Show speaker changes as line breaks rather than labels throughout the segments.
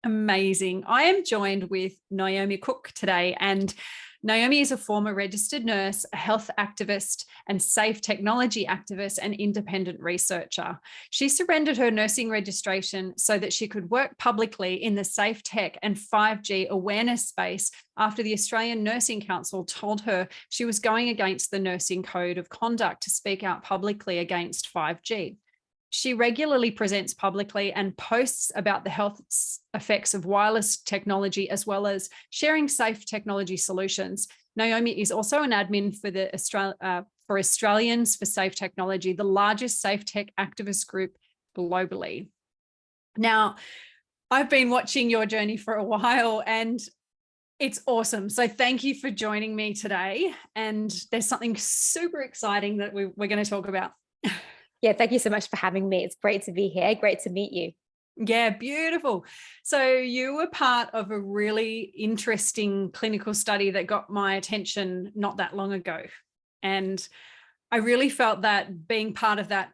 Amazing. I am joined with Naomi Cook today, and Naomi is a former registered nurse, a health activist, and safe technology activist and independent researcher. She surrendered her nursing registration so that she could work publicly in the safe tech and 5G awareness space after the Australian Nursing Council told her she was going against the Nursing Code of Conduct to speak out publicly against 5G. She regularly presents publicly and posts about the health effects of wireless technology, as well as sharing safe technology solutions. Naomi is also an admin for the Australians for Safe Technology, the largest safe tech activist group globally. Now, I've been watching your journey for a while, and it's awesome. So thank you for joining me today. And there's something super exciting that we're going to talk about.
Yeah, thank you so much for having me. It's great to be here. Great to meet you.
Yeah, beautiful. So you were part of a really interesting clinical study that got my attention not that long ago. And I really felt that being the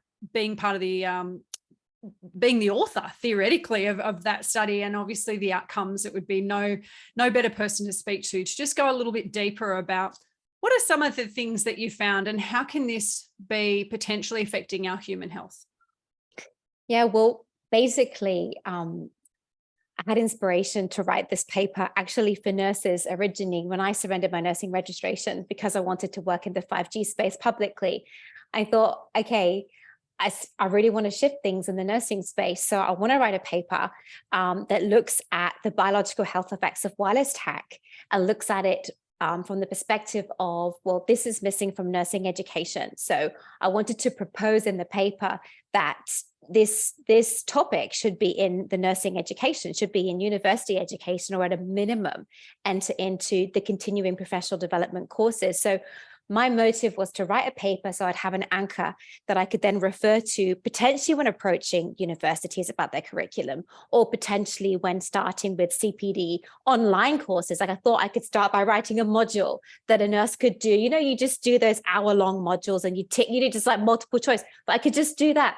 author theoretically of that study, and obviously the outcomes, it would be no better person to speak to just go a little bit deeper about what are some of the things that you found and how can this be potentially affecting our human health?
Yeah, well, basically, I had inspiration to write this paper actually for nurses originally when I surrendered my nursing registration because I wanted to work in the 5G space publicly. I thought, okay, I really want to shift things in the nursing space. So I want to write a paper that looks at the biological health effects of wireless tech and looks at it from the perspective of, well, this is missing from nursing education. So I wanted to propose in the paper that this topic should be in the nursing education, should be in university education, or at a minimum enter into the continuing professional development courses. So my motive was to write a paper so I'd have an anchor that I could then refer to potentially when approaching universities about their curriculum, or potentially when starting with CPD online courses. Like I thought I could start by writing a module that a nurse could do. You know, you just do those hour-long modules and you do just like multiple choice, but I could just do that.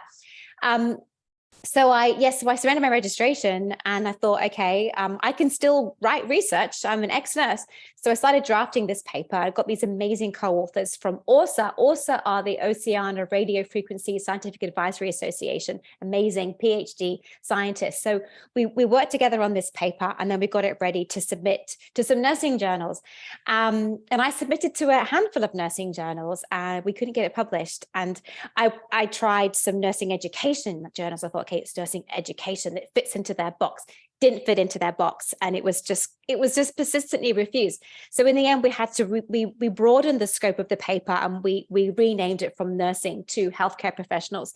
So I surrendered my registration and I thought, okay, I can still write research. I'm an ex-nurse. So I started drafting this paper. I got these amazing co-authors from ORSA. ORSA are the Oceania Radio Frequency Scientific Advisory Association, amazing PhD scientists. So we worked together on this paper and then we got it ready to submit to some nursing journals. And I submitted to a handful of nursing journals and we couldn't get it published. And I tried some nursing education journals. I thought, okay, it's nursing education that fits into their box. Didn't fit into their box, and it was just persistently refused. So in the end, we had to we broadened the scope of the paper and we renamed it from nursing to healthcare professionals,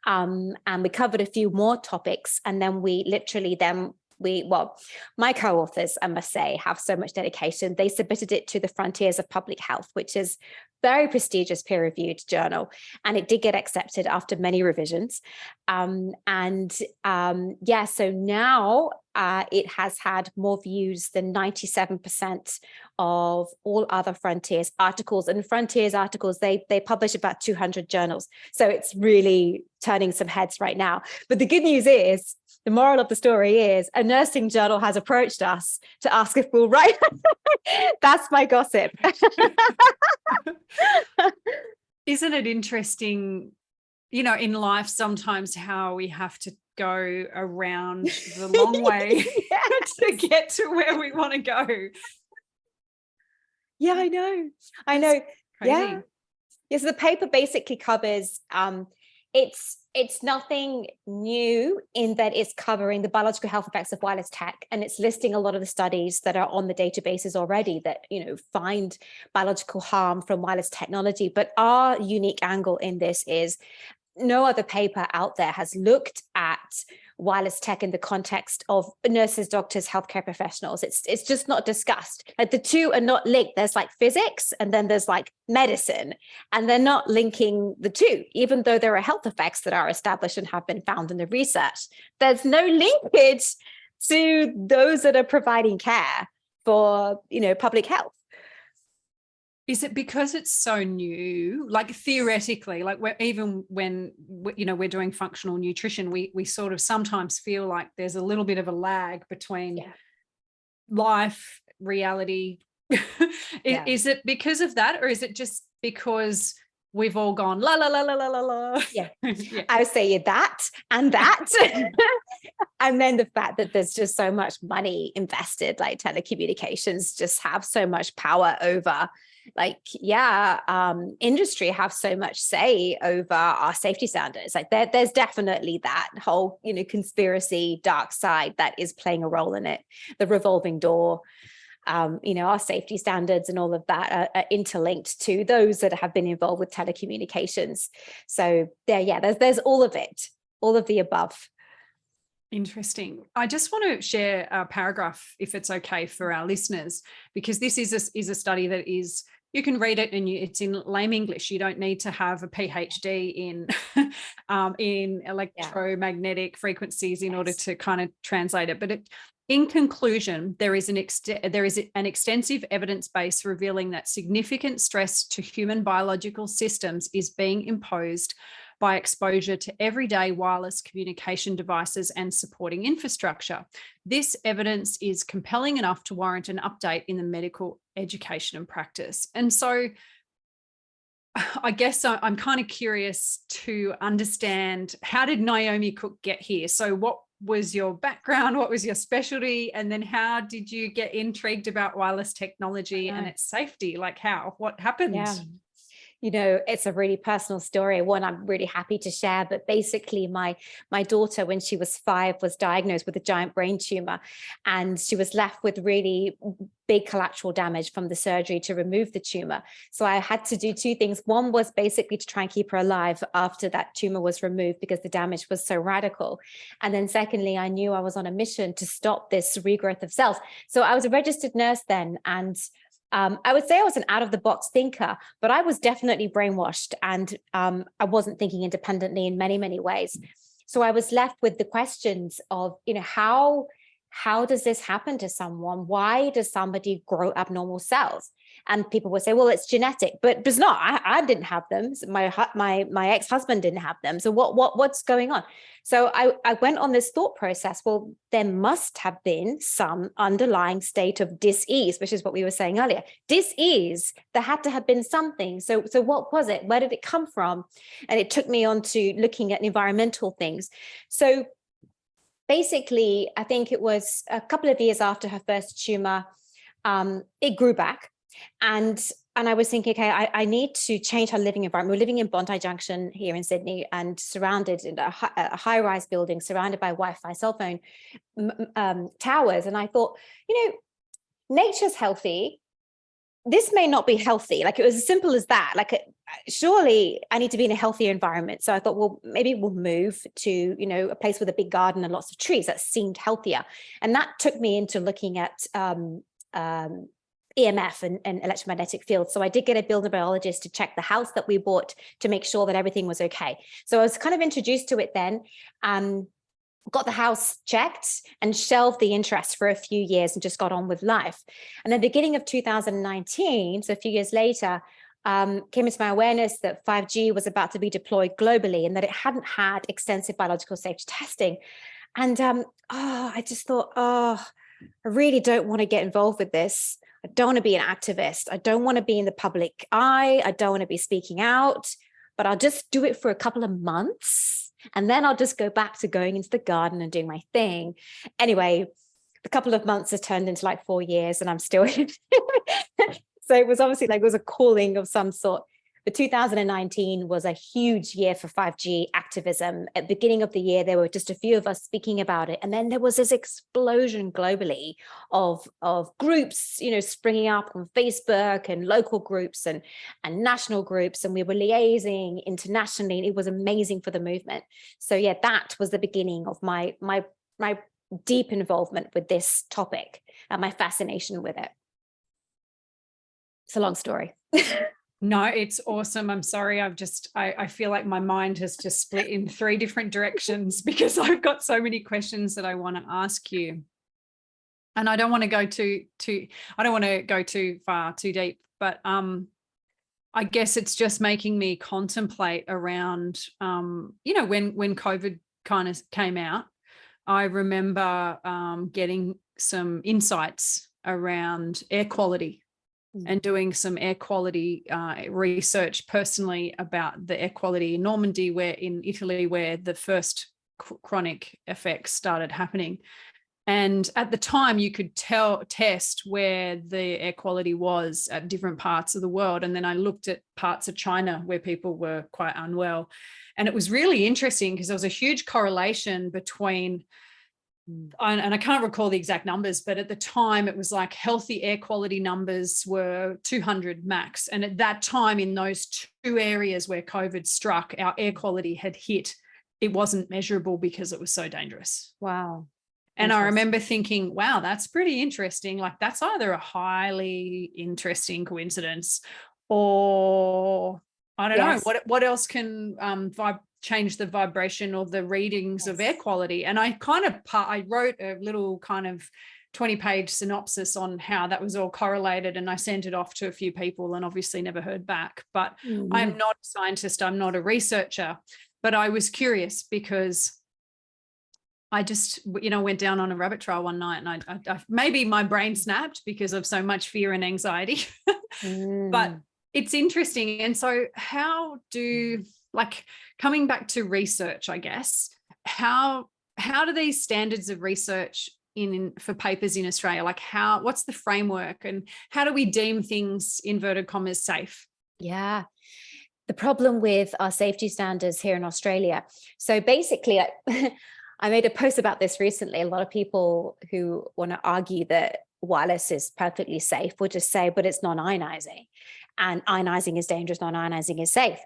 and we covered a few more topics. And then my co-authors, I must say, have so much dedication. They submitted it to the Frontiers of Public Health, which is very prestigious peer-reviewed journal, and it did get accepted after many revisions. So now it has had more views than 97% of all other Frontiers articles. And Frontiers articles, they publish about 200 journals. So it's really turning some heads right now. But the good news is, the moral of the story is a nursing journal has approached us to ask if we'll write. That's my gossip.
Isn't it interesting, you know, in life sometimes how we have to go around the long way to get to where we want to go?
Yeah, I know. Yeah. Yes, the paper basically covers it's nothing new in that it's covering the biological health effects of wireless tech, and it's listing a lot of the studies that are on the databases already that, you know, find biological harm from wireless technology. But our unique angle in this is no other paper out there has looked at wireless tech in the context of nurses, doctors, healthcare professionals. It's just not discussed. Like the two are not linked. There's like physics and then there's like medicine, and they're not linking the two, even though there are health effects that are established and have been found in the research. There's no linkage to those that are providing care for, you know, public health.
Is it because it's so new? Like theoretically, like even when we're doing functional nutrition, we sort of sometimes feel like there's a little bit of a lag between life, reality. Is it because of that, or is it just because we've all gone la la la la la la la?
Yeah, I would say that and that. And then the fact that there's just so much money invested, like telecommunications just have so much power over, like, industry have so much say over our safety standards. Like there's definitely that whole, conspiracy dark side that is playing a role in it. The revolving door, our safety standards and all of that are interlinked to those that have been involved with telecommunications. So there's all of it, all of the above.
Interesting. I just want to share a paragraph, if it's okay for our listeners, because this is a study that is, you can read it and it's in lame English. You don't need to have a PhD in electromagnetic frequencies in order to kind of translate it. But in conclusion, there is an extensive evidence base revealing that significant stress to human biological systems is being imposed by exposure to everyday wireless communication devices and supporting infrastructure. This evidence is compelling enough to warrant an update in the medical education and practice. And so I guess I'm kind of curious to understand, how did Naomi Cook get here? So what was your background? What was your specialty? And then how did you get intrigued about wireless technology and its safety? Like what happened?
Yeah. It's a really personal story, one I'm really happy to share. But basically, my daughter, when she was 5, was diagnosed with a giant brain tumor, and she was left with really big collateral damage from the surgery to remove the tumor. So I had to do 2 things. One was basically to try and keep her alive after that tumor was removed, because the damage was so radical. And then secondly, I knew I was on a mission to stop this regrowth of cells. So I was a registered nurse then, and I would say I was an out-of-the-box thinker, but I was definitely brainwashed, and I wasn't thinking independently in many, many ways. So I was left with the questions of, how does this happen to someone? Why does somebody grow abnormal cells? And people would say, well, it's genetic, but it's not. I didn't have them. My ex-husband didn't have them. So what's going on? So I went on this thought process. Well, there must have been some underlying state of dis-ease, which is what we were saying earlier. Dis-ease, there had to have been something. So what was it? Where did it come from? And it took me on to looking at environmental things. So basically, I think it was a couple of years after her first tumor, it grew back. And I was thinking, okay, I need to change her living environment. We're living in Bondi Junction here in Sydney, and surrounded in a high-rise building, surrounded by Wi-Fi cell phone towers. And I thought, nature's healthy. This may not be healthy. Like, it was as simple as that. Like, surely I need to be in a healthier environment. So I thought, well, maybe we'll move to, a place with a big garden and lots of trees. That seemed healthier. And that took me into looking at EMF and electromagnetic fields. So I did get a building biologist to check the house that we bought to make sure that everything was okay. So I was kind of introduced to it then. Got the house checked and shelved the interest for a few years and just got on with life. And the beginning of 2019, so a few years later, came into my awareness that 5G was about to be deployed globally, and that it hadn't had extensive biological safety testing. And I just thought, I really don't want to get involved with this. I don't want to be an activist. I don't want to be in the public eye. I don't want to be speaking out, but I'll just do it for a couple of months. And then I'll just go back to going into the garden and doing my thing. Anyway, a couple of months have turned into like 4 years, and I'm still in. So it was obviously like, it was a calling of some sort. But 2019 was a huge year for 5G activism. At the beginning of the year, there were just a few of us speaking about it. And then there was this explosion globally of groups, springing up on Facebook, and local groups and national groups. And we were liaising internationally, and it was amazing for the movement. So yeah, that was the beginning of my deep involvement with this topic and my fascination with it. It's a long story.
No, it's awesome. I'm sorry. I feel like my mind has just split in 3 different directions, because I've got so many questions that I want to ask you. And I don't want to go too far, too deep, but I guess it's just making me contemplate around, you know, when COVID kind of came out, I remember getting some insights around air quality and doing some air quality research personally about the air quality in Normandy, where in Italy, where the first chronic effects started happening. And at the time, you could test where the air quality was at different parts of the world. And then I looked at parts of China where people were quite unwell. And it was really interesting because there was a huge correlation between, and I can't recall the exact numbers, but at the time it was like healthy air quality numbers were 200 max. And at that time, in those two areas where COVID struck, our air quality had hit. It wasn't measurable because it was so dangerous.
Wow.
And I remember thinking, wow, that's pretty interesting. Like, that's either a highly interesting coincidence, or I don't know, what else can change the vibration or the readings of air quality. And I wrote a little kind of 20-page synopsis on how that was all correlated, and I sent it off to a few people and obviously never heard back. But I'm not a scientist, I'm not a researcher, but I was curious because I just, you know, went down on a rabbit trail one night, and I maybe my brain snapped because of so much fear and anxiety, but it's interesting. And so how do, like, coming back to research, I guess, how do these standards of research for papers in Australia, like what's the framework, and how do we deem things, inverted commas, safe?
Yeah. The problem with our safety standards here in Australia. So basically, I made a post about this recently. A lot of people who want to argue that wireless is perfectly safe will just say, but it's non-ionizing, and ionizing is dangerous, non-ionizing is safe.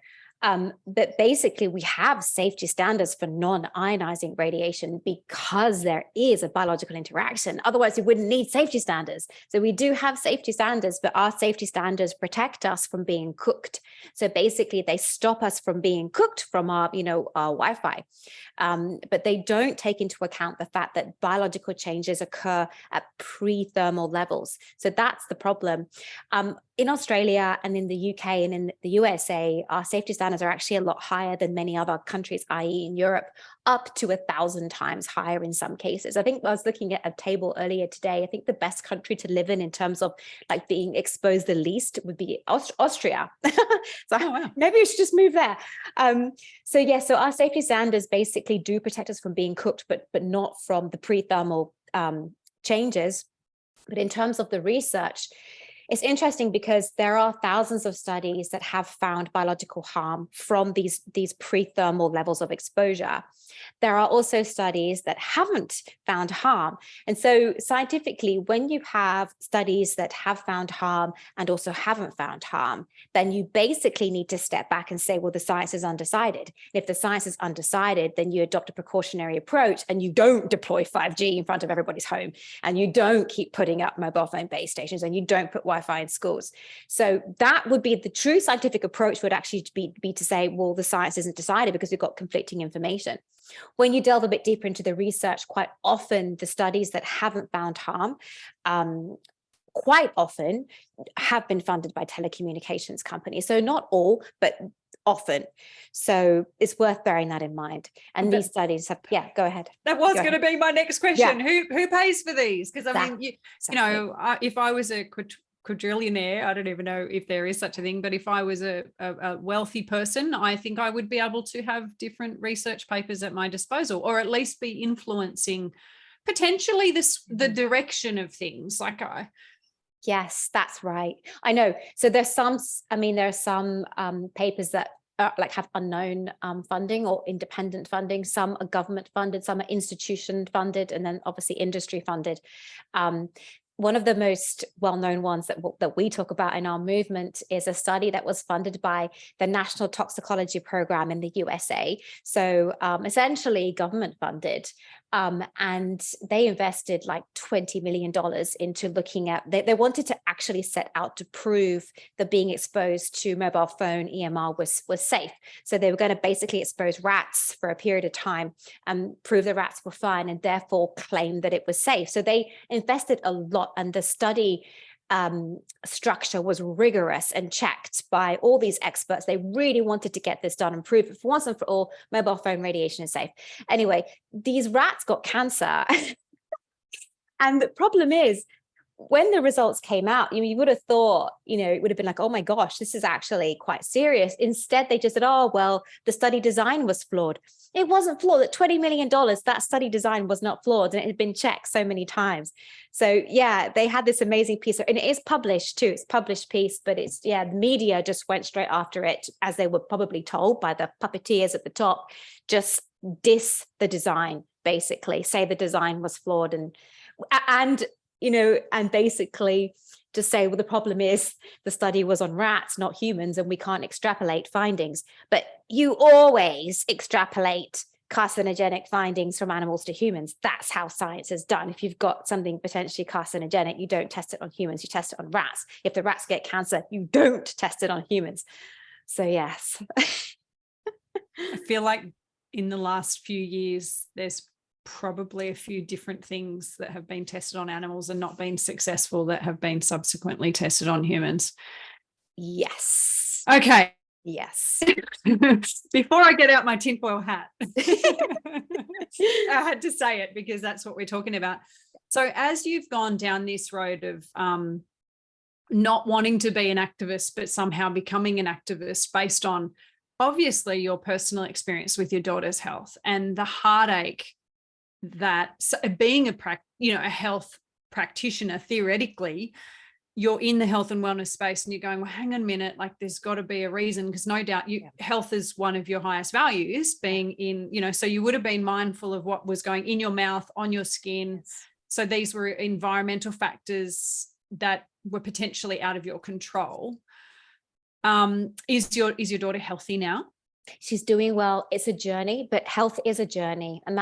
But basically, we have safety standards for non-ionizing radiation because there is a biological interaction. Otherwise, we wouldn't need safety standards. So we do have safety standards, but our safety standards protect us from being cooked. So basically, they stop us from being cooked from our Wi-Fi. But they don't take into account the fact that biological changes occur at pre-thermal levels. So that's the problem. In Australia and in the UK and in the USA, our safety standards are actually a lot higher than many other countries, i.e. in Europe, up to 1,000 times higher in some cases. I think I was looking at a table earlier today. I think the best country to live in terms of like being exposed the least would be Austria. So maybe we should just move there. So our safety standards basically do protect us from being cooked, but not from the pre-thermal changes. But in terms of the research, it's interesting because there are thousands of studies that have found biological harm from these pre-thermal levels of exposure. There are also studies that haven't found harm. And so scientifically, when you have studies that have found harm and also haven't found harm, then you basically need to step back and say, well, the science is undecided. And if the science is undecided, then you adopt a precautionary approach and you don't deploy 5G in front of everybody's home, and you don't keep putting up mobile phone base stations, and you don't put Wi-Fi in schools. So that would be the true scientific approach, would actually be to say, well, the science isn't decided because we've got conflicting information. When you delve a bit deeper into the research, quite often the studies that haven't found harm quite often have been funded by telecommunications companies. So not all, but often. So it's worth bearing that in mind. And these studies have, go ahead.
That was going to be my next question. Who pays for these? Because I mean, you know, if I was a quadrillionaire, I don't even know if there is such a thing, but if I was a wealthy person, I think I would be able to have different research papers at my disposal, or at least be influencing potentially the direction of things.
Yes, that's right. I know. So there are some papers that have unknown funding or independent funding. Some are government funded, some are institution funded, and then obviously industry funded. One of the most well-known ones that we talk about in our movement is a study that was funded by the National Toxicology Program in the USA. So essentially government funded. And they invested like $20 million into looking at, they wanted to actually set out to prove that being exposed to mobile phone EMR was safe. So they were going to basically expose rats for a period of time and prove the rats were fine, and therefore claim that it was safe. So they invested a lot, and the study structure was rigorous and checked by all these experts. They really wanted to get this done and prove it for once and for all, mobile phone radiation is safe. Anyway, these rats got cancer. And the problem is, when the results came out, you would have thought, it would have been like, oh my gosh, this is actually quite serious. Instead, they just said, oh, well, the study design was flawed. It wasn't flawed. At $20 million, that study design was not flawed, and it had been checked so many times. So yeah, they had this amazing piece, and it is published too. It's a published piece, but the media just went straight after it, as they were probably told by the puppeteers at the top, just diss the design, basically say the design was flawed and basically just say, well, the problem is the study was on rats, not humans, and we can't extrapolate findings. But you always extrapolate carcinogenic findings from animals to humans. That's how science is done. If you've got something potentially carcinogenic, you don't test it on humans, you test it on rats. If the rats get cancer, you don't test it on humans. So yes.
I feel like in the last few years, there's probably a few different things that have been tested on animals and not been successful that have been subsequently tested on humans.
Yes.
Okay.
Yes.
Before I get out my tinfoil hat, I had to say it because that's what we're talking about. So as you've gone down this road of not wanting to be an activist, but somehow becoming an activist based on obviously your personal experience with your daughter's health and the heartache that being a health practitioner, theoretically, you're in the health and wellness space and you're going, well, hang on a minute, like there's got to be a reason, because no doubt health is one of your highest values, being in, so you would have been mindful of what was going in your mouth, on your skin. Yes. So these were environmental factors that were potentially out of your control. Is your daughter healthy now?
She's doing well. It's a journey, but health is a journey. And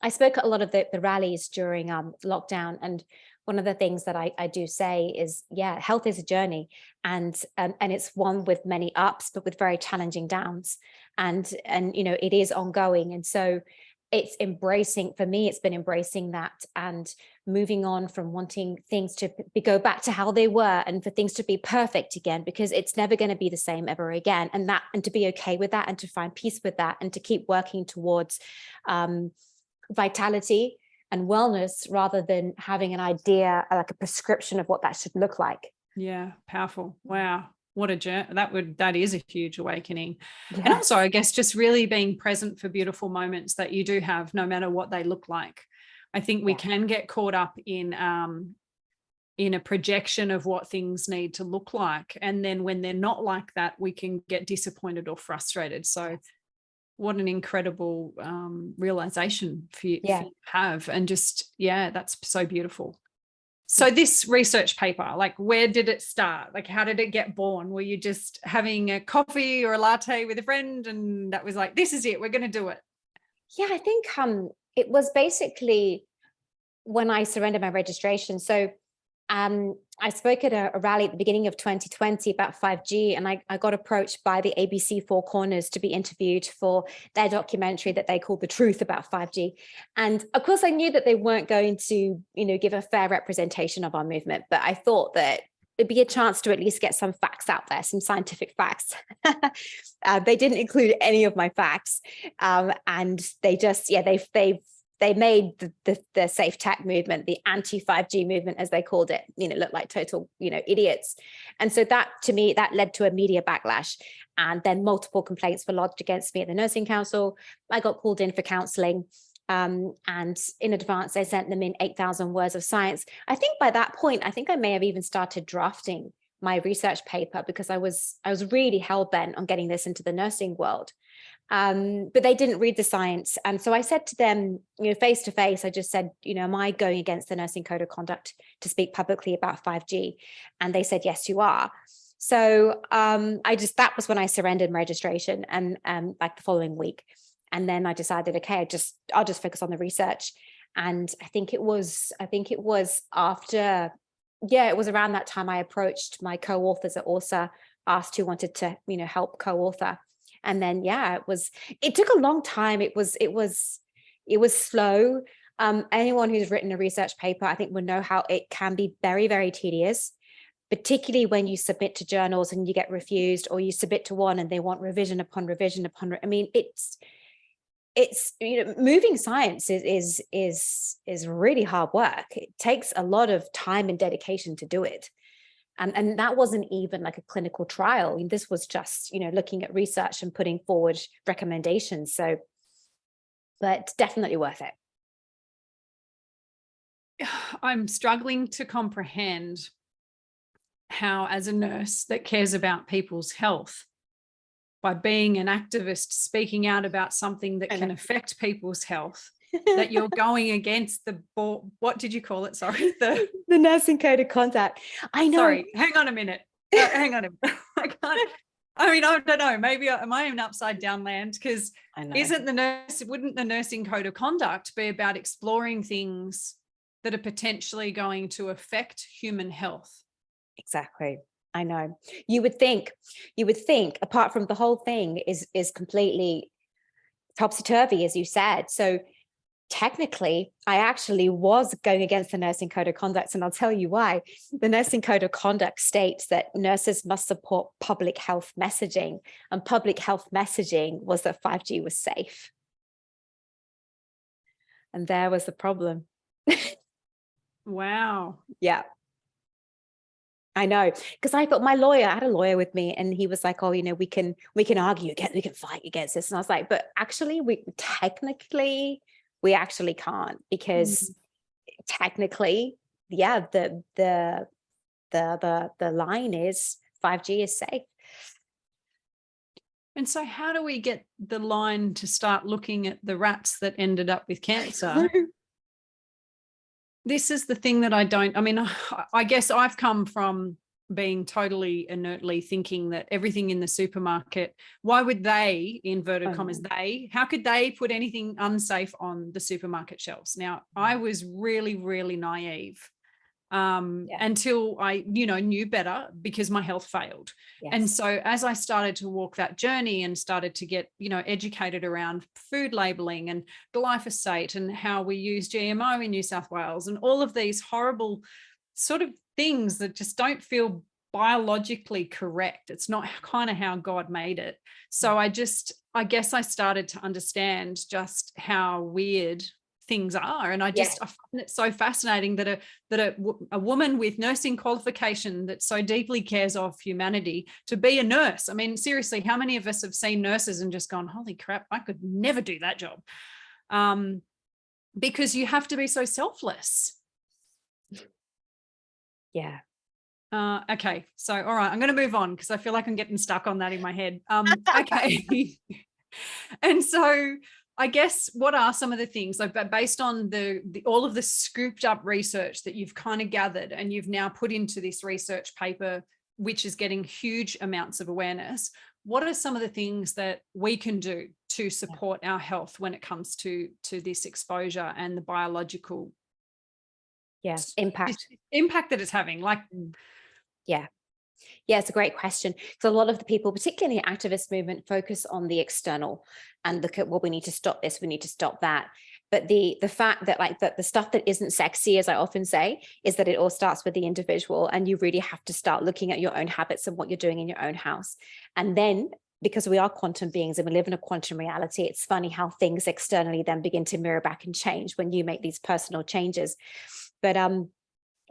I spoke at a lot of the rallies during lockdown, and one of the things that I do say is, health is a journey, and it's one with many ups, but with very challenging downs, and it is ongoing. And so it's embracing, for me, it's been embracing that and moving on from wanting things to go back to how they were and for things to be perfect again, because it's never going to be the same ever again. And to be okay with that and to find peace with that and to keep working towards vitality and wellness rather than having an idea, like a prescription of what that should look like.
Yeah, powerful. Wow. What a journey. That is a huge awakening.
Yeah.
And also, I guess, just really being present for beautiful moments that you do have, no matter what they look like. I think we can get caught up in a projection of what things need to look like. And then when they're not like that, we can get disappointed or frustrated. So what an incredible realization for you to have. And just, that's so beautiful. So this research paper, like, where did it start? Like, how did it get born? Were you just having a coffee or a latte with a friend and that was like, this is it, we're going to do it?
Yeah, I think it was basically when I surrendered my registration. So I spoke at a rally at the beginning of 2020 about 5G, and I got approached by the ABC Four Corners to be interviewed for their documentary that they called The Truth About 5G. And of course, I knew that they weren't going to, give a fair representation of our movement, but I thought that it'd be a chance to at least get some facts out there, some scientific facts. They didn't include any of my facts, and they just, they made the safe tech movement, the anti-5G movement, as they called it, look like total, idiots. And so that, to me, that led to a media backlash. And then multiple complaints were lodged against me at the Nursing Council. I got called in for counseling. And in advance, I sent them in 8,000 words of science. I think by that point, I may have even started drafting my research paper, because I was really hell-bent on getting this into the nursing world. But they didn't read the science. And so I said to them, face to face, I just said, am I going against the Nursing Code of Conduct to speak publicly about 5G? And they said, yes, you are. So that was when I surrendered my registration, and like the following week. And then I decided, okay, I'll just focus on the research. And I think it was after, it was around that time I approached my co-authors at ORSA, asked who wanted to, help co-author. And then, it took a long time. It was slow. Anyone who's written a research paper, I think, would know how it can be very, very tedious. particularly when you submit to journals and you get refused, or you submit to one and they want revision upon revision upon, I mean, it's, you know, moving science is really hard work. It takes a lot of time and dedication to do it. And that wasn't even like a clinical trial. I mean, this was just, you know, looking at research and putting forward recommendations. So, but definitely worth it.
I'm struggling to comprehend how, as a nurse that cares about people's health, by being an activist speaking out about something that can affect people's health, that you're going against the board. What did you call it? Sorry. The
nursing code of conduct. I know.
Sorry, hang on a minute. Hang on a minute. I can't. I mean, I don't know. Maybe am I in upside down land? Because wouldn't the nursing code of conduct be about exploring things that are potentially going to affect human health?
Exactly. I know. You would think, apart from the whole thing is completely topsy-turvy, as you said. So technically, I actually was going against the nursing code of conduct, and I'll tell you why. The nursing code of conduct states that nurses must support public health messaging, and public health messaging was that 5G was safe. And there was the problem.
Wow.
Yeah. I know, because I thought I had a lawyer with me, and he was like, oh, you know, we can argue against, we can fight against this. And I was like, but actually we actually can't, because technically, yeah, the line is 5G is safe.
And so how do we get the line to start looking at the rats that ended up with cancer? This is the thing that I guess I've come from being totally inertly thinking that everything in the supermarket, why would they, inverted commas, how could they put anything unsafe on the supermarket shelves? Now, I was really, really naive until I, knew better, because my health failed. Yes. And so as I started to walk that journey and started to get, educated around food labeling and glyphosate and how we use GMO in New South Wales and all of these horrible sort of things that just don't feel biologically correct. It's not kind of how God made it. So I guess I started to understand just how weird things are. And I find it so fascinating that a woman with nursing qualification that so deeply cares of humanity to be a nurse. I mean, seriously, how many of us have seen nurses and just gone, holy crap, I could never do that job. Because you have to be so selfless.
Yeah.
Okay. So, all right, I'm going to move on because I feel like I'm getting stuck on that in my head. Okay. And so I guess what are some of the things, like, based on all of the scooped up research that you've kind of gathered and you've now put into this research paper, which is getting huge amounts of awareness, what are some of the things that we can do to support our health when it comes to this exposure and the biological impact that it's having?
Yeah, it's a great question. So a lot of the people, particularly in the activist movement, focus on the external and look at, well, we need to stop this, we need to stop that. But the fact that the stuff that isn't sexy, as I often say, is that it all starts with the individual, and you really have to start looking at your own habits and what you're doing in your own house. And then, because we are quantum beings and we live in a quantum reality, it's funny how things externally then begin to mirror back and change when you make these personal changes. But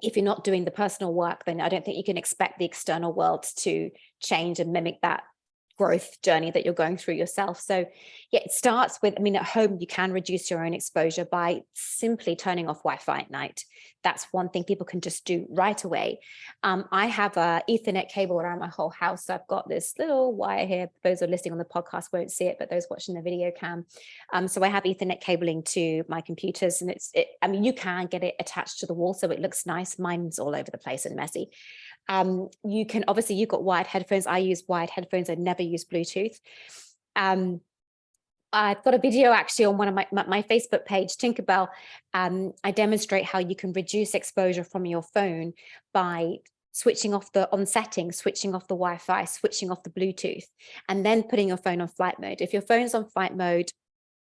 if you're not doing the personal work, then I don't think you can expect the external world to change and mimic that growth journey that you're going through yourself. So yeah, it starts with, at home, you can reduce your own exposure by simply turning off Wi-Fi at night. That's one thing people can just do right away. I have a Ethernet cable around my whole house. So I've got this little wire here. Those who are listening on the podcast won't see it, but those watching the video can. So I have Ethernet cabling to my computers, and you can get it attached to the wall so it looks nice. Mine's all over the place and messy. You can, obviously, you've got wired headphones. I use wired headphones. I never use Bluetooth. I've got a video actually on one of my Facebook page, Tinkerbell. I demonstrate how you can reduce exposure from your phone by switching off switching off the Wi-Fi, switching off the Bluetooth, and then putting your phone on flight mode. If your phone's on flight mode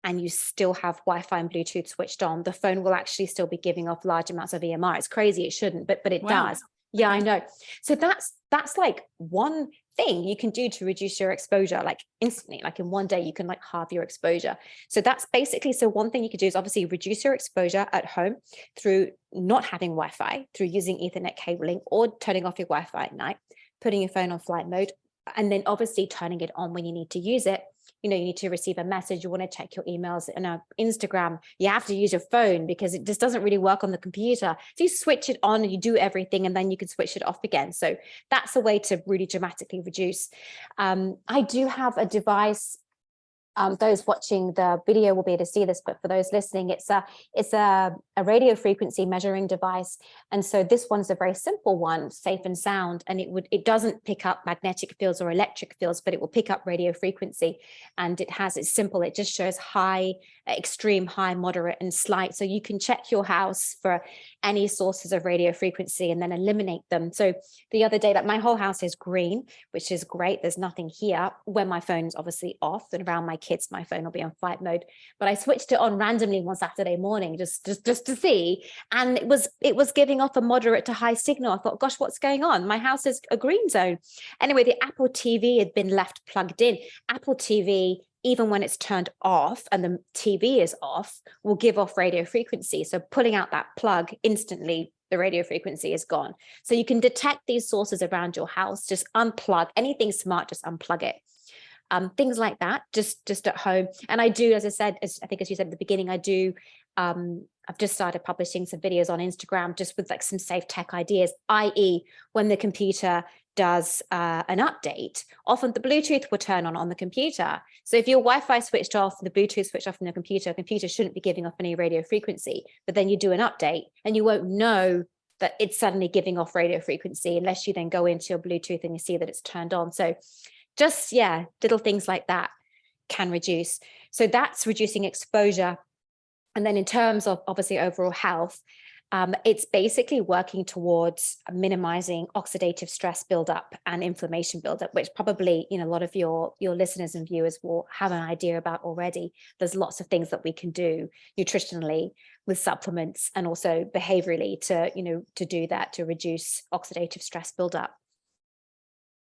and you still have Wi-Fi and Bluetooth switched on, the phone will actually still be giving off large amounts of EMR. It's crazy, it shouldn't, but it does. Yeah, I know. So that's like one thing you can do to reduce your exposure, like instantly, like in one day, you can like halve your exposure. So that's basically, so one thing you could do is obviously reduce your exposure at home through not having Wi-Fi, through using Ethernet cabling or turning off your Wi-Fi at night, putting your phone on flight mode, and then obviously turning it on when you need to use it. You need to receive a message, you want to check your emails and Instagram, you have to use your phone because it just doesn't really work on the computer. So you switch it on and you do everything, and then you can switch it off again. So that's a way to really dramatically reduce. I do have a device. Those watching the video will be able to see this, but for those listening, it's a radio frequency measuring device. And so this one's a very simple one, safe and sound, and it doesn't pick up magnetic fields or electric fields, but it will pick up radio frequency. And it's simple. It just shows high, extreme, high, moderate, and slight. So you can check your house for any sources of radio frequency and then eliminate them. So the other day, like my whole house is green, which is great. There's nothing here. When my phone's obviously off, and around my kids, my phone will be on flight mode. But I switched it on randomly one Saturday morning just to see, and it was giving off a moderate to high signal. I thought, gosh, what's going on? My house is a green zone. Anyway, the Apple TV had been left plugged in. Apple TV, even when it's turned off and the TV is off, will give off radio frequency. So pulling out that plug instantly, the radio frequency is gone. So you can detect these sources around your house, just unplug anything smart, just unplug it. Things like that, just at home. And I do, as I said, I think as you said at the beginning, I've just started publishing some videos on Instagram just with like some safe tech ideas, i.e. when the computer does an update, often the Bluetooth will turn on the computer. So if your Wi-Fi switched off, the Bluetooth switched off from the computer shouldn't be giving off any radio frequency, but then you do an update and you won't know that it's suddenly giving off radio frequency unless you then go into your Bluetooth and you see that it's turned on. So just, yeah, little things like that can reduce. So that's reducing exposure. And then in terms of obviously overall health, it's basically working towards minimizing oxidative stress buildup and inflammation buildup, which probably, a lot of your listeners and viewers will have an idea about already. There's lots of things that we can do nutritionally with supplements and also behaviorally to do that, to reduce oxidative stress buildup.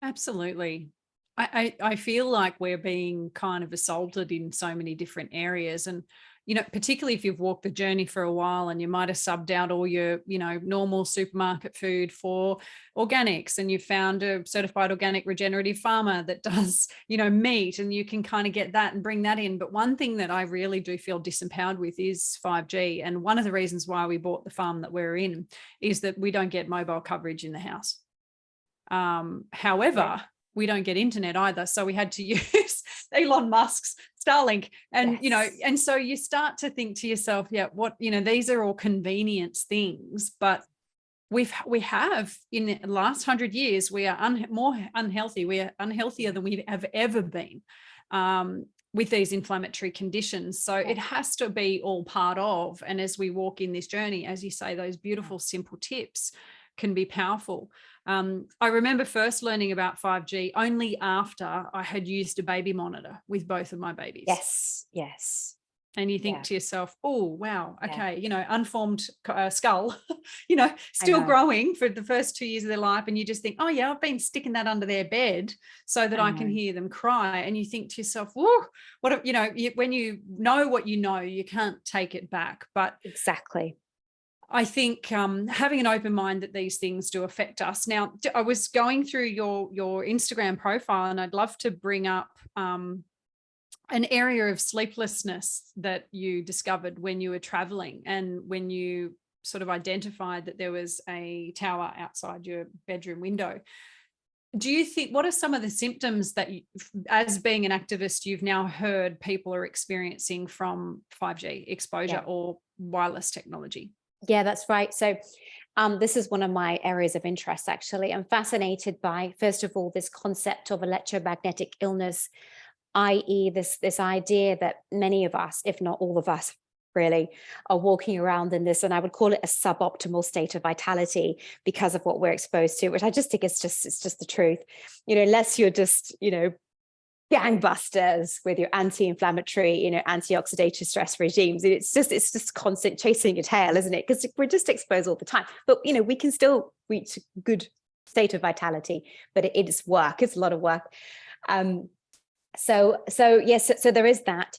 Absolutely. I feel like we're being kind of assaulted in so many different areas. And, particularly if you've walked the journey for a while and you might have subbed out all your, normal supermarket food for organics, and you've found a certified organic regenerative farmer that does, meat, and you can kind of get that and bring that in. But one thing that I really do feel disempowered with is 5G. And one of the reasons why we bought the farm that we're in is that we don't get mobile coverage in the house. However, right, we don't get internet either. So we had to use Elon Musk's Starlink. And,
yes,
and so you start to think to yourself, yeah, these are all convenience things, but we have in the last 100 years, we are more unhealthy. We are unhealthier than we have ever been with these inflammatory conditions. So it has to be all part of. And as we walk in this journey, as you say, those beautiful, simple tips can be powerful. I remember first learning about 5G only after I had used a baby monitor with both of my babies.
Yes.
And you think to yourself, oh, wow, okay, unformed skull, still growing for the first 2 years of their life. And you just think, oh yeah, I've been sticking that under their bed so that I can hear them cry. And you think to yourself, whoa, when you know what you can't take it back. But
exactly.
I think having an open mind that these things do affect us. Now, I was going through your Instagram profile, and I'd love to bring up an area of sleeplessness that you discovered when you were traveling, and when you sort of identified that there was a tower outside your bedroom window. Do you think, what are some of the symptoms that as being an activist, you've now heard people are experiencing from 5G exposure or wireless technology?
Yeah, that's right. So this is one of my areas of interest, actually. I'm fascinated by, first of all, this concept of electromagnetic illness, i.e. this idea that many of us, if not all of us, really are walking around in this, and I would call it a suboptimal state of vitality because of what we're exposed to, which I just think it's just the truth. Unless you're just, gangbusters with your anti-inflammatory, anti-oxidative stress regimes. It's just constant chasing your tail, isn't it? Because we're just exposed all the time. But we can still reach a good state of vitality, but it's work. It's a lot of work. So yes, so there is that.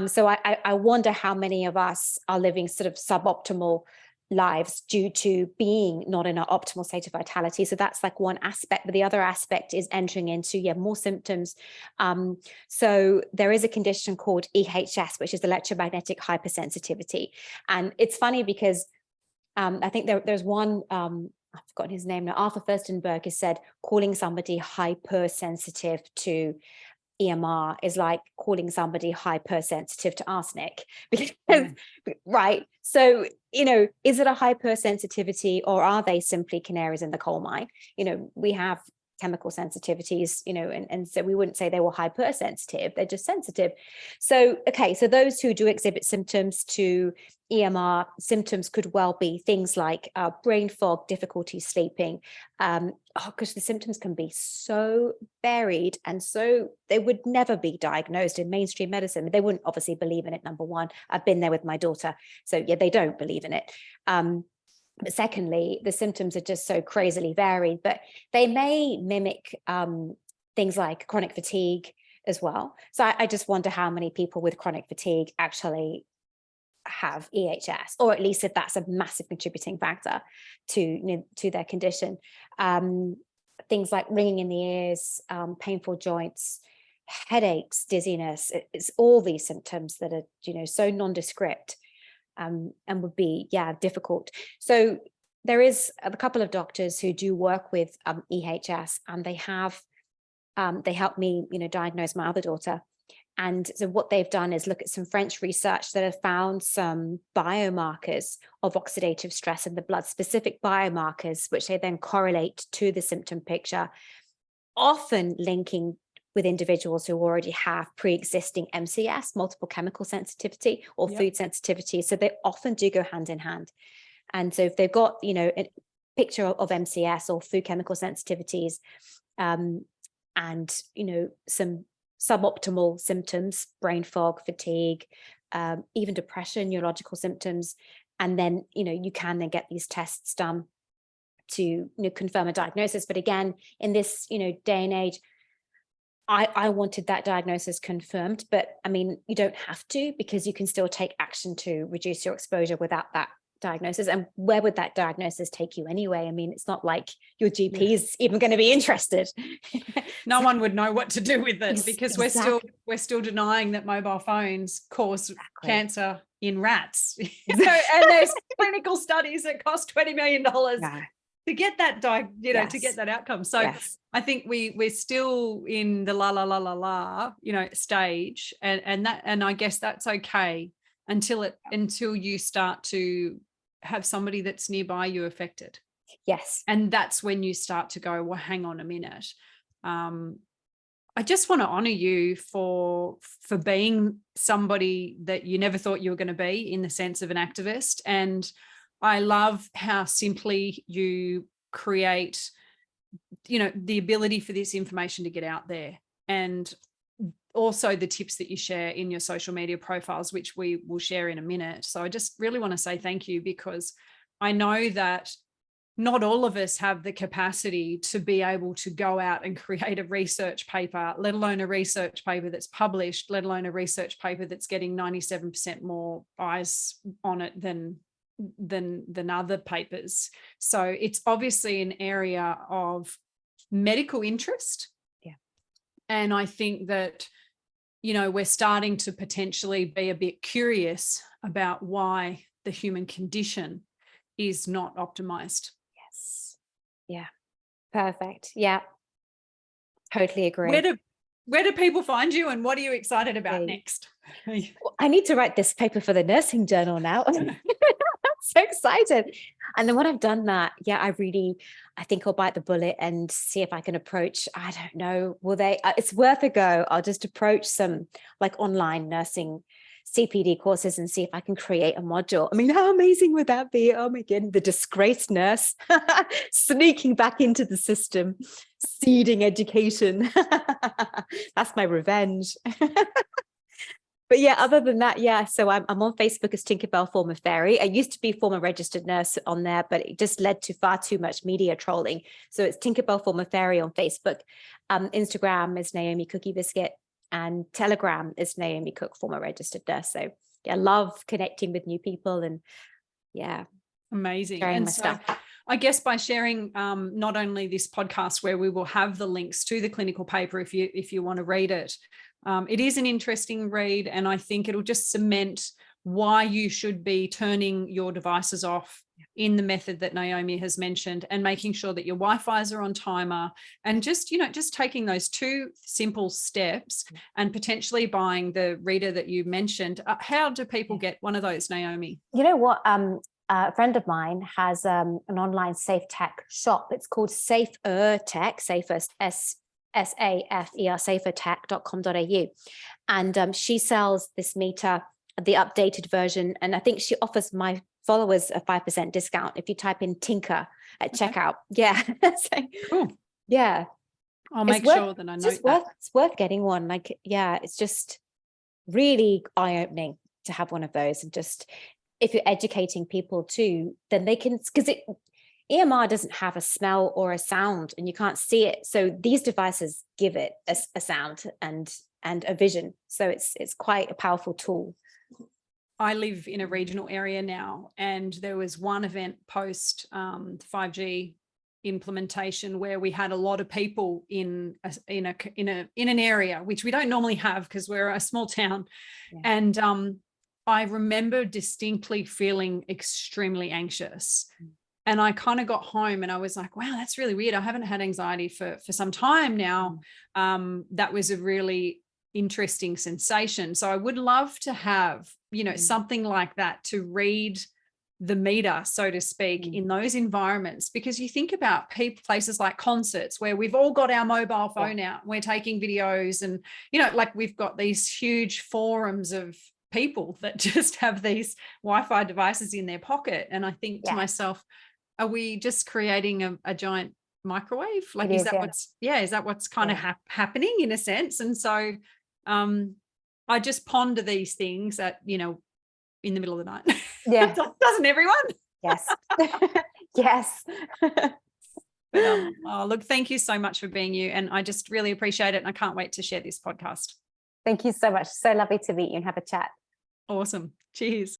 So I wonder how many of us are living sort of suboptimal lives due to being not in our optimal state of vitality. So that's like one aspect, but the other aspect is entering into more symptoms. So there is a condition called EHS, which is electromagnetic hypersensitivity. And it's funny because I think there's one, I've forgotten his name now, Arthur Furstenberg has said calling somebody hypersensitive to EMR is like calling somebody hypersensitive to arsenic, because right. So, is it a hypersensitivity, or are they simply canaries in the coal mine? We have chemical sensitivities, and so we wouldn't say they were hypersensitive, they're just sensitive. So, okay, so those who do exhibit symptoms to EMR, symptoms could well be things like brain fog, difficulty sleeping, because the symptoms can be so varied, and so they would never be diagnosed in mainstream medicine. They wouldn't obviously believe in it, number one. I've been there with my daughter, so yeah, they don't believe in it. But secondly, the symptoms are just so crazily varied, but they may mimic things like chronic fatigue as well. So I just wonder how many people with chronic fatigue actually have EHS, or at least if that's a massive contributing factor to their condition. Things like ringing in the ears, painful joints, headaches, dizziness. It's all these symptoms that are so nondescript. And would be difficult. So there is a couple of doctors who do work with EHS, and they helped me diagnose my other daughter. And so what they've done is look at some French research that have found some biomarkers of oxidative stress in the blood, specific biomarkers, which they then correlate to the symptom picture, often linking with individuals who already have pre-existing MCS, multiple chemical sensitivity, or food sensitivity. So they often do go hand in hand. And so if they've got, a picture of MCS or food chemical sensitivities, and, some suboptimal symptoms, brain fog, fatigue, even depression, neurological symptoms, and then, you can then get these tests done to confirm a diagnosis. But again, in this, day and age, I wanted that diagnosis confirmed, but I mean, you don't have to, because you can still take action to reduce your exposure without that diagnosis. And where would that diagnosis take you anyway? I mean, it's not like your GP is even going to be interested.
No one would know what to do with it, because we're still denying that mobile phones cause cancer in rats. And there's clinical studies that cost $20 million. To get that to get that outcome. So I think we're still in the stage, and I guess that's okay until you start to have somebody that's nearby you affected.
Yes.
And that's when you start to go, well, hang on a minute. I just want to honor you for being somebody that you never thought you were going to be, in the sense of an activist. And I love how simply you create, the ability for this information to get out there, and also the tips that you share in your social media profiles, which we will share in a minute. So I just really want to say thank you, because I know that not all of us have the capacity to be able to go out and create a research paper, let alone a research paper that's published, let alone a research paper that's getting 97% more eyes on it than other papers. So it's obviously an area of medical interest.
Yeah.
And I think that, we're starting to potentially be a bit curious about why the human condition is not optimized.
Yes. Yeah. Perfect. Yeah. Totally agree.
Where do people find you, and what are you excited about next?
Well, I need to write this paper for the nursing journal now. I'm so excited. And then when I've done that, I think I'll bite the bullet and see if I can approach, I don't know, it's worth a go. I'll just approach some like online nursing CPD courses and see if I can create a module. I mean, how amazing would that be? Oh my goodness, the disgraced nurse sneaking back into the system, seeding education. That's my revenge. But yeah, other than that, yeah. So I'm on Facebook as Tinkerbell Former Fairy. I used to be former registered nurse on there, but it just led to far too much media trolling. So it's Tinkerbell Former Fairy on Facebook. Instagram is Naomi Cookie Biscuit, and Telegram is Naomi Cook, former registered nurse. So yeah, love connecting with new people and yeah.
Amazing.
Sharing
And
my
so
stuff.
I guess by sharing not only this podcast where we will have the links to the clinical paper if you want to read it, it is an interesting read, and I think it'll just cement why you should be turning your devices off in the method that Naomi has mentioned, and making sure that your Wi-Fi's are on timer, and just taking those 2 simple steps and potentially buying the reader that you mentioned. How do people get one of those, Naomi?
You know what? A friend of mine has an online safe tech shop. It's called Safer Tech, Safer SAFER, safertech.com.au. And she sells this meter, the updated version. And I think she offers my followers a 5% discount if you type in Tinker at checkout. Yeah. So,
Cool.
yeah.
I'll make sure that I note that.
It's worth getting one. Like, yeah, it's just really eye-opening to have one of those. And just, if you're educating people too, then they can, because EMR doesn't have a smell or a sound and you can't see it. So these devices give it a sound and a vision. So it's quite a powerful tool.
I live in a regional area now, and there was one event post 5G implementation where we had a lot of people in an area which we don't normally have because we're a small town. Yeah. And I remember distinctly feeling extremely anxious. And I kind of got home and I was like, wow, that's really weird. I haven't had anxiety for some time now. That was a really interesting sensation. So I would love to have, something like that to read the meter, so to speak, in those environments, because you think about places like concerts where we've all got our mobile phone out, and we're taking videos, and, like we've got these huge forums of people that just have these Wi-Fi devices in their pocket. And I think to myself, are we just creating a giant microwave? Like, is that what's kind of happening in a sense? And so I just ponder these things at, in the middle of the night.
Yeah.
Doesn't everyone?
Yes. Yes.
But look, thank you so much for being you. And I just really appreciate it. And I can't wait to share this podcast.
Thank you so much. So lovely to meet you and have a chat.
Awesome. Cheers.